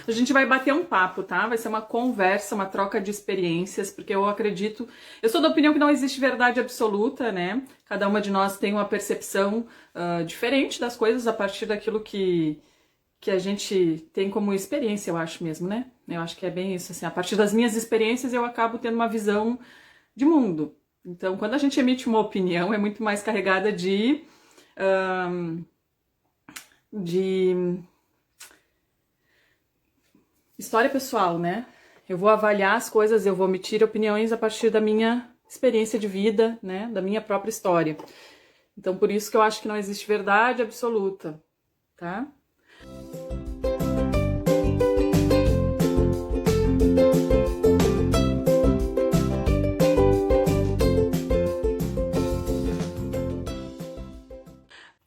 A gente vai bater um papo, tá? Vai ser uma conversa, uma troca de experiências, porque eu acredito... Eu sou da opinião que não existe verdade absoluta, né? Cada uma de nós tem uma percepção diferente das coisas a partir daquilo que a gente tem como experiência, eu acho mesmo, né? Eu acho que é bem isso, assim. A partir das minhas experiências eu acabo tendo uma visão de mundo. Então, quando a gente emite uma opinião, é muito mais carregada de história pessoal, né? Eu vou avaliar as coisas, eu vou emitir opiniões a partir da minha experiência de vida, né? Da minha própria história. Então, por isso que eu acho que não existe verdade absoluta, tá?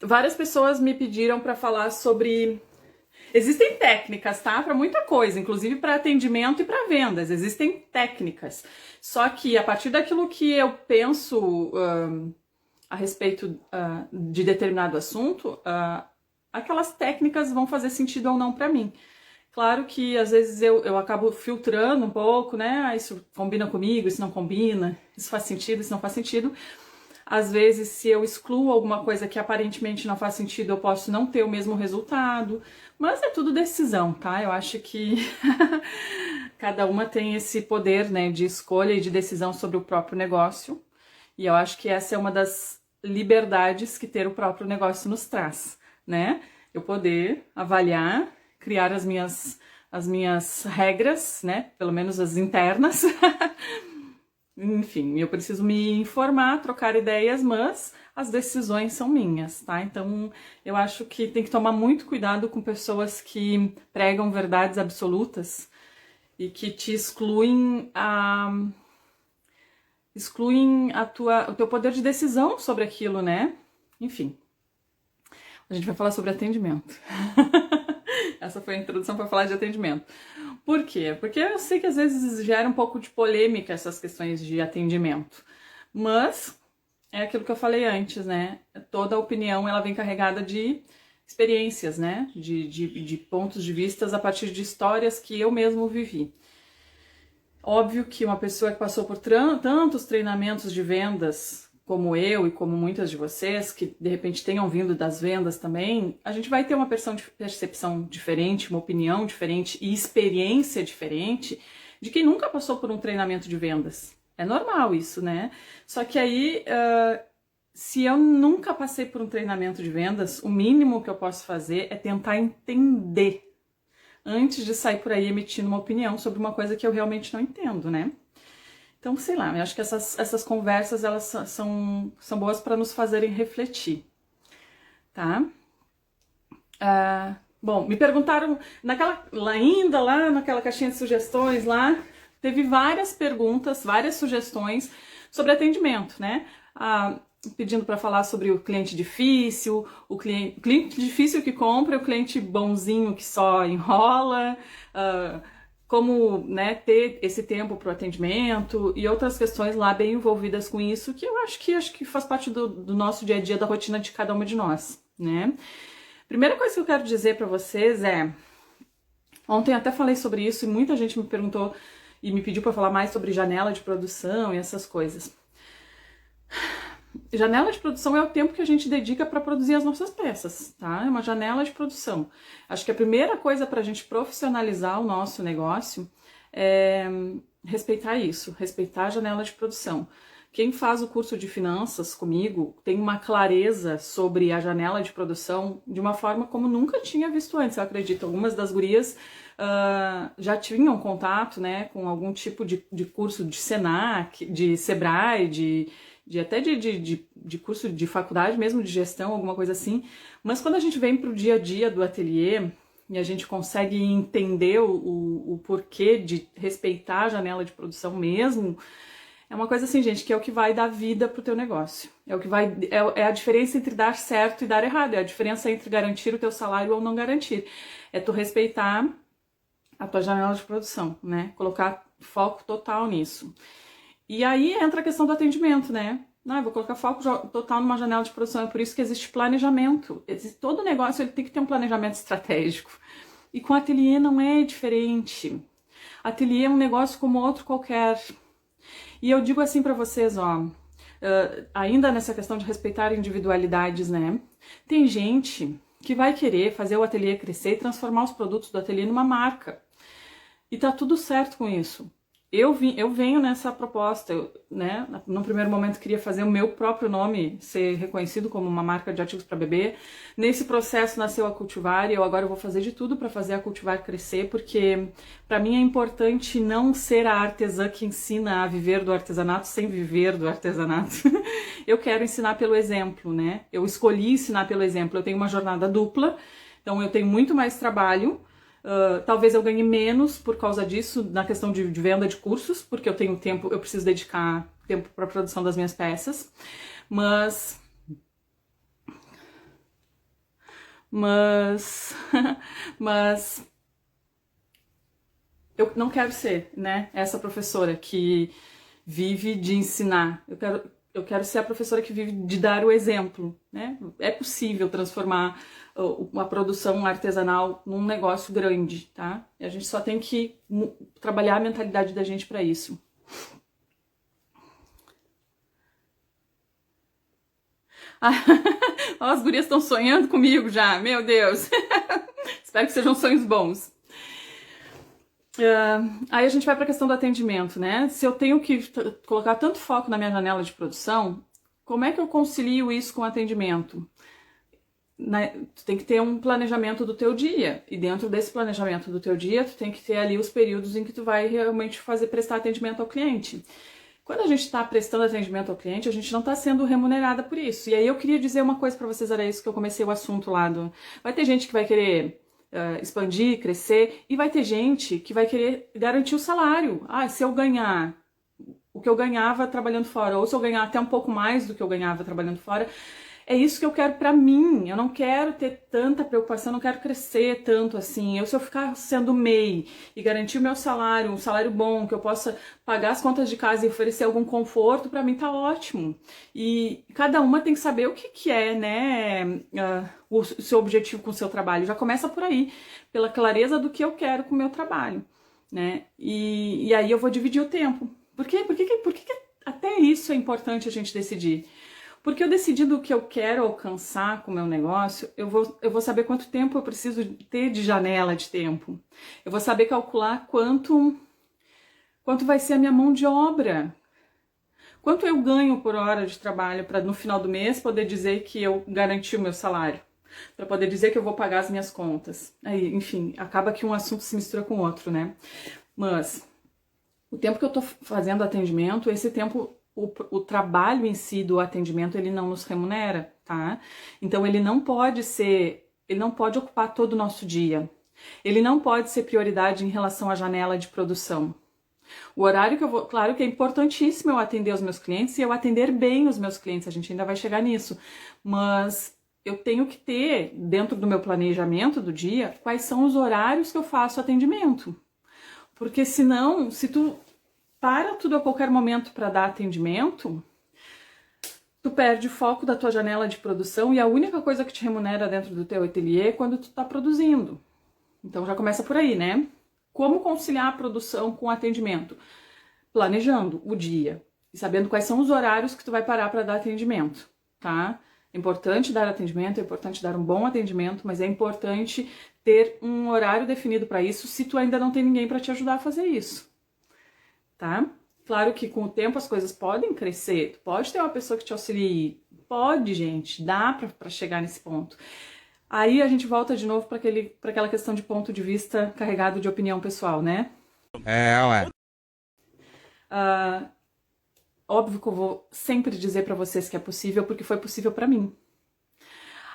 Várias pessoas me pediram para falar sobre... Existem técnicas, tá? Para muita coisa, inclusive para atendimento e para vendas. Existem técnicas. Só que a partir daquilo que eu penso a respeito de determinado assunto, aquelas técnicas vão fazer sentido ou não para mim. Claro que às vezes eu acabo filtrando um pouco, né? Isso combina comigo, isso não combina, isso faz sentido, isso não faz sentido. Às vezes, se eu excluo alguma coisa que aparentemente não faz sentido, eu posso não ter o mesmo resultado. Mas é tudo decisão, tá? Eu acho que cada uma tem esse poder, né, de escolha e de decisão sobre o próprio negócio. E eu acho que essa é uma das liberdades que ter o próprio negócio nos traz, né? Eu poder avaliar, criar as minhas regras, né? Pelo menos as internas. Enfim, eu preciso me informar, trocar ideias, mas as decisões são minhas, tá? Então, eu acho que tem que tomar muito cuidado com pessoas que pregam verdades absolutas e que te excluem o teu poder de decisão sobre aquilo, né? Enfim, a gente vai falar sobre atendimento. Essa foi a introdução para falar de atendimento. Por quê? Porque eu sei que às vezes gera um pouco de polêmica essas questões de atendimento, mas é aquilo que eu falei antes, né? Toda opinião ela vem carregada de experiências, né? De pontos de vistas a partir de histórias que eu mesmo vivi. Óbvio que uma pessoa que passou por tantos treinamentos de vendas como eu e como muitas de vocês, que de repente tenham vindo das vendas também, a gente vai ter uma percepção diferente, uma opinião diferente e experiência diferente de quem nunca passou por um treinamento de vendas. É normal isso, né? Só que aí, se eu nunca passei por um treinamento de vendas, o mínimo que eu posso fazer é tentar entender antes de sair por aí emitindo uma opinião sobre uma coisa que eu realmente não entendo, né? Então, sei lá, eu acho que essas conversas, elas são boas para nos fazerem refletir, tá? Bom, me perguntaram, ainda lá naquela caixinha de sugestões lá, teve várias perguntas, várias sugestões sobre atendimento, né? Pedindo para falar sobre o cliente difícil, o cliente difícil que compra, o cliente bonzinho que só enrola, como, né, ter esse tempo para o atendimento e outras questões lá bem envolvidas com isso, que eu acho que faz parte do nosso dia a dia, da rotina de cada uma de nós, né? Primeira coisa que eu quero dizer para vocês ontem até falei sobre isso e muita gente me perguntou e me pediu para falar mais sobre janela de produção e essas coisas. Janela de produção é o tempo que a gente dedica para produzir as nossas peças, tá? É uma janela de produção. Acho que a primeira coisa para a gente profissionalizar o nosso negócio é respeitar isso, respeitar a janela de produção. Quem faz o curso de finanças comigo tem uma clareza sobre a janela de produção de uma forma como nunca tinha visto antes, eu acredito. Algumas das gurias já tinham contato, né, com algum tipo de curso de Senac, de Sebrae, até de curso de faculdade mesmo, de gestão, alguma coisa assim. Mas quando a gente vem para o dia a dia do ateliê e a gente consegue entender o porquê de respeitar a janela de produção mesmo, é uma coisa assim, gente, que é o que vai dar vida pro teu negócio. É a diferença entre dar certo e dar errado. É a diferença entre garantir o teu salário ou não garantir. É tu respeitar a tua janela de produção, né? Colocar foco total nisso. E aí entra a questão do atendimento, né? Eu vou colocar foco total numa janela de produção. É por isso que existe planejamento. Todo negócio ele tem que ter um planejamento estratégico. E com ateliê não é diferente. Ateliê é um negócio como outro qualquer. E eu digo assim para vocês, ó, ainda nessa questão de respeitar individualidades, né? Tem gente que vai querer fazer o ateliê crescer e transformar os produtos do ateliê numa marca. E tá tudo certo com isso. Eu venho nessa proposta, né? No primeiro momento queria fazer o meu próprio nome ser reconhecido como uma marca de artigos para bebê. Nesse processo nasceu a Cultivar e eu agora vou fazer de tudo para fazer a Cultivar crescer, porque para mim é importante não ser a artesã que ensina a viver do artesanato sem viver do artesanato. Eu quero ensinar pelo exemplo, né? Eu escolhi ensinar pelo exemplo. Eu tenho uma jornada dupla, então eu tenho muito mais trabalho. Talvez eu ganhe menos por causa disso, na questão de venda de cursos, porque eu tenho tempo, eu preciso dedicar tempo para a produção das minhas peças, mas mas eu não quero ser, né, essa professora que vive de ensinar. Eu quero ser a professora que vive de dar o exemplo, né? É possível transformar uma produção artesanal num negócio grande, tá? E a gente só tem que trabalhar a mentalidade da gente para isso. As gurias estão sonhando comigo já, meu Deus. Espero que sejam sonhos bons. Aí a gente vai para a questão do atendimento, né? Se eu tenho que colocar tanto foco na minha janela de produção, como é que eu concilio isso com o atendimento? Tu tem que ter um planejamento do teu dia, e dentro desse planejamento do teu dia, tu tem que ter ali os períodos em que tu vai realmente prestar atendimento ao cliente. Quando a gente está prestando atendimento ao cliente, a gente não está sendo remunerada por isso. E aí eu queria dizer uma coisa para vocês, era isso que eu comecei o assunto lá do... Vai ter gente que vai querer expandir, crescer, e vai ter gente que vai querer garantir o salário. Se eu ganhar o que eu ganhava trabalhando fora, ou se eu ganhar até um pouco mais do que eu ganhava trabalhando fora, é isso que eu quero pra mim. Eu não quero ter tanta preocupação, não quero crescer tanto assim. Se eu ficar sendo MEI e garantir o meu salário, um salário bom, que eu possa pagar as contas de casa e oferecer algum conforto, pra mim tá ótimo. E cada uma tem que saber o que é, né, o seu objetivo com o seu trabalho. Já começa por aí, pela clareza do que eu quero com o meu trabalho, né? E aí eu vou dividir o tempo. Por quê? Por que até isso é importante a gente decidir? Porque eu decidindo o que eu quero alcançar com o meu negócio, eu vou saber quanto tempo eu preciso ter de janela de tempo. Eu vou saber calcular quanto vai ser a minha mão de obra. Quanto eu ganho por hora de trabalho para no final do mês poder dizer que eu garanti o meu salário. Para poder dizer que eu vou pagar as minhas contas. Aí, enfim, acaba que um assunto se mistura com o outro, né? Mas o tempo que eu tô fazendo atendimento, esse tempo... O trabalho em si do atendimento, ele não nos remunera, tá? Então ele não pode ocupar todo o nosso dia. Ele não pode ser prioridade em relação à janela de produção. O horário que eu vou... Claro que é importantíssimo eu atender os meus clientes e eu atender bem os meus clientes, a gente ainda vai chegar nisso. Mas eu tenho que ter, dentro do meu planejamento do dia, quais são os horários que eu faço atendimento. Porque senão, se tu para tudo a qualquer momento para dar atendimento, tu perde o foco da tua janela de produção e a única coisa que te remunera dentro do teu ateliê é quando tu tá produzindo. Então já começa por aí, né? Como conciliar a produção com o atendimento? Planejando o dia e sabendo quais são os horários que tu vai parar para dar atendimento, tá? É importante dar atendimento, é importante dar um bom atendimento, mas é importante ter um horário definido para isso se tu ainda não tem ninguém para te ajudar a fazer isso. Tá? Claro que com o tempo as coisas podem crescer, tu pode ter uma pessoa que te auxilie, pode, gente, dá pra chegar nesse ponto. Aí a gente volta de novo pra aquela questão de ponto de vista carregado de opinião pessoal, né? Ué. Óbvio que eu vou sempre dizer pra vocês que é possível, porque foi possível pra mim.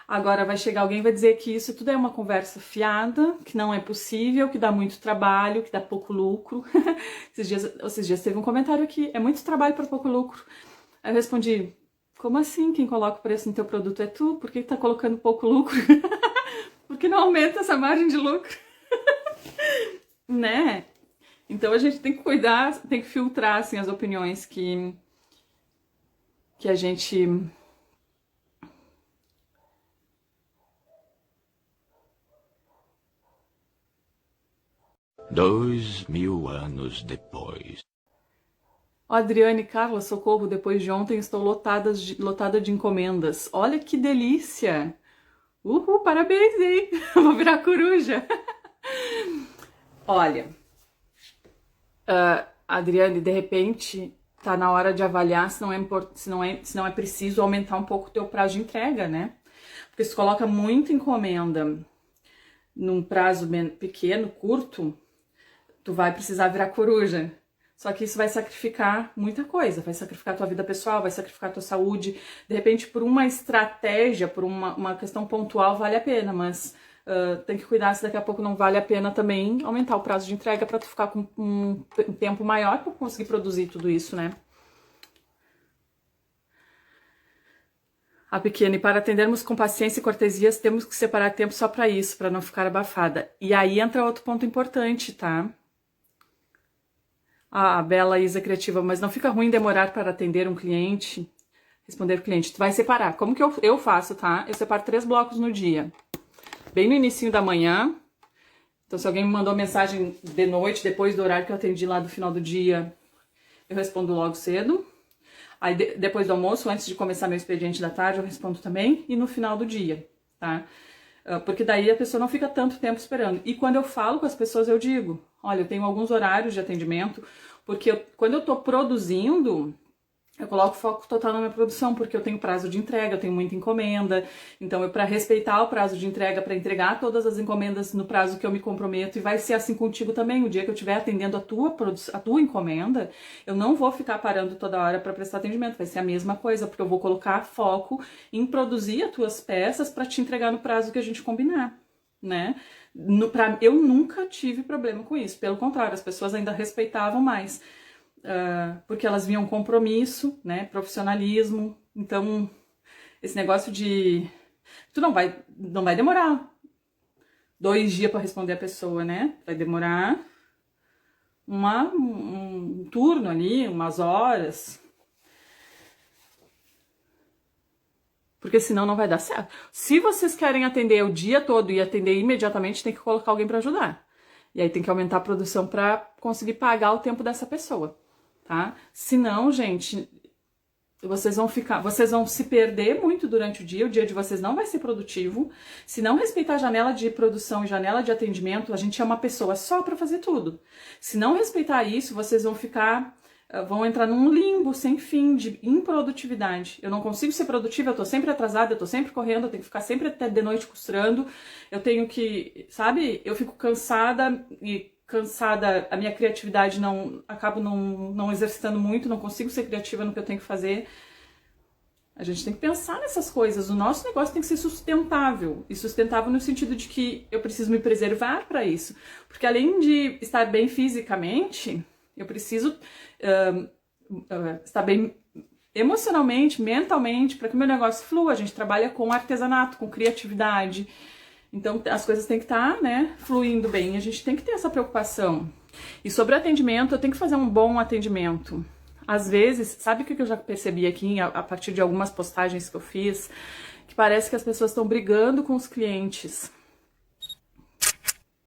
Agora vai chegar alguém e vai dizer que isso tudo é uma conversa fiada, que não é possível, que dá muito trabalho, que dá pouco lucro. Esses dias teve um comentário aqui, é muito trabalho para pouco lucro. Aí eu respondi, como assim? Quem coloca o preço no teu produto é tu? Por que tá colocando pouco lucro? Por que não aumenta essa margem de lucro? Né? Então a gente tem que cuidar, tem que filtrar assim, as opiniões que a gente... 2000 anos depois. Ó, Adriane, Carla, socorro, depois de ontem estou lotada de encomendas. Olha que delícia! Uhul, parabéns, hein? Vou virar coruja. Olha, Adriane, de repente tá na hora de avaliar se não é preciso aumentar um pouco o teu prazo de entrega, né? Porque se tu coloca muita encomenda num prazo pequeno, curto, tu vai precisar virar coruja. Só que isso vai sacrificar muita coisa, vai sacrificar tua vida pessoal, vai sacrificar tua saúde. De repente, por uma estratégia, por uma questão pontual, vale a pena, mas tem que cuidar se daqui a pouco não vale a pena também aumentar o prazo de entrega para tu ficar com um tempo maior para conseguir produzir tudo isso, né? A pequena, e para atendermos com paciência e cortesias, temos que separar tempo só para isso, para não ficar abafada. E aí entra outro ponto importante, tá? A Bela Isa Criativa, mas não fica ruim demorar para atender um cliente, responder o cliente. Tu vai separar. Como que eu faço, tá? Eu separo 3 blocos no dia. Bem no início da manhã. Então, se alguém me mandou mensagem de noite, depois do horário que eu atendi lá do final do dia, eu respondo logo cedo. Aí, depois do almoço, antes de começar meu expediente da tarde, eu respondo também. E no final do dia, tá? Porque daí a pessoa não fica tanto tempo esperando. E quando eu falo com as pessoas, eu digo, olha, eu tenho alguns horários de atendimento, porque quando eu tô produzindo, eu coloco foco total na minha produção, porque eu tenho prazo de entrega, eu tenho muita encomenda, então para respeitar o prazo de entrega, para entregar todas as encomendas no prazo que eu me comprometo, e vai ser assim contigo também, o dia que eu estiver atendendo a tua encomenda, eu não vou ficar parando toda hora para prestar atendimento, vai ser a mesma coisa, porque eu vou colocar foco em produzir as tuas peças para te entregar no prazo que a gente combinar, né? Eu nunca tive problema com isso, pelo contrário, as pessoas ainda respeitavam mais. Porque elas viam compromisso, né, profissionalismo. Então, esse negócio de tu não vai demorar 2 dias para responder a pessoa, né? Vai demorar um turno ali, umas horas. Porque senão não vai dar certo. Se vocês querem atender o dia todo e atender imediatamente, tem que colocar alguém para ajudar. E aí tem que aumentar a produção para conseguir pagar o tempo dessa pessoa. Tá? Senão, gente, vocês vão se perder muito durante o dia de vocês não vai ser produtivo. Se não respeitar a janela de produção e janela de atendimento, a gente é uma pessoa só para fazer tudo. Se não respeitar isso, vocês vão entrar num limbo sem fim de improdutividade. Eu não consigo ser produtiva, eu tô sempre atrasada, eu tô sempre correndo, eu tenho que ficar sempre até de noite costurando, eu tenho que, sabe, eu fico cansada, a minha criatividade acabo não exercitando muito, não consigo ser criativa no que eu tenho que fazer. A gente tem que pensar nessas coisas. O nosso negócio tem que ser sustentável. E sustentável no sentido de que eu preciso me preservar para isso. Porque além de estar bem fisicamente, eu preciso estar bem emocionalmente, mentalmente, para que o meu negócio flua. A gente trabalha com artesanato, com criatividade. Então, as coisas têm que estar, né, fluindo bem. A gente tem que ter essa preocupação. E sobre atendimento, eu tenho que fazer um bom atendimento. Às vezes, sabe o que eu já percebi aqui, a partir de algumas postagens que eu fiz? Que parece que as pessoas estão brigando com os clientes.